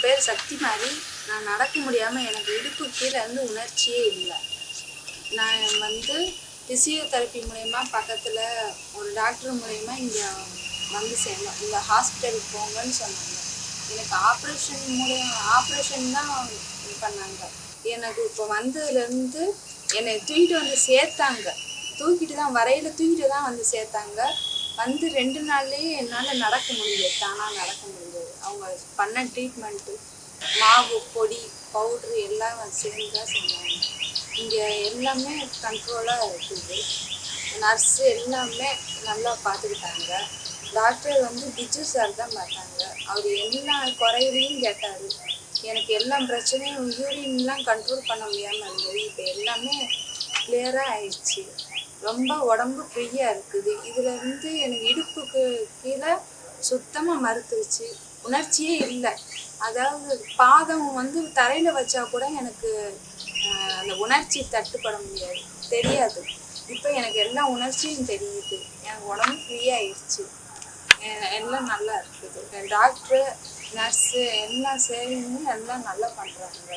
பேர் சக்திமாரி. நான் நடக்க முடியாமல் எனக்கு இடுப்பு கீழே இருந்து உணர்ச்சியே இல்லை. நான் ஃபிசியோதெரப்பி மூலயமா பக்கத்தில் ஒரு டாக்டர் மூலயமா இங்கே சேர்ந்தோம். இந்த ஹாஸ்பிட்டலுக்கு போங்கன்னு சொன்னாங்க. எனக்கு ஆப்ரேஷன் தான் இது பண்ணாங்க. எனக்கு இப்போ வந்ததுலேருந்து என்னை தூக்கிட்டு சேர்த்தாங்க. தூக்கிட்டு தான் சேர்த்தாங்க. 2 நாள்லேயே என்னால் நடக்க முடியாது, தானாக நடக்க முடியாது. அவங்க பண்ண ட்ரீட்மெண்ட்டு, மாவு, பொடி, பவுட்ரு எல்லாம் சேர்ந்து தான் செஞ்சாங்க. இங்கே எல்லாமே கண்ட்ரோலாக இருக்குது. நர்ஸு எல்லாமே நல்லா பார்த்துக்கிட்டாங்க. டாக்டர் பிஜு சார் தான் பார்த்தாங்க. அவர் எல்லா குறைகளையும் கேட்டார். எனக்கு எல்லா பிரச்சனையும், யூரின்லாம் கண்ட்ரோல் பண்ண முடியாமல் இருந்தது. இப்போ எல்லாமே கிளியராக ஆயிடுச்சு. ரொம்ப உடம்பு ஃப்ரீயாக இருக்குது. இதில் எனக்கு இடுப்புக்கு கீழே சுத்தமாக மறுத்துருச்சு. உணர்ச்சியே இல்லை. அதாவது பாதம் தரையில் வச்சா கூட எனக்கு அந்த உணர்ச்சி தட்டுப்பட முடியாது, தெரியாது. இப்போ எனக்கு எல்லா உணர்ச்சியும் தெரியுது. எனக்கு உடம்பு ஃப்ரீயாகிடுச்சு. எல்லாம் நல்லா இருக்குது. டாக்டரு, நர்ஸு எல்லா சேவையுமே எல்லாம் நல்லா பண்ணுறாங்க.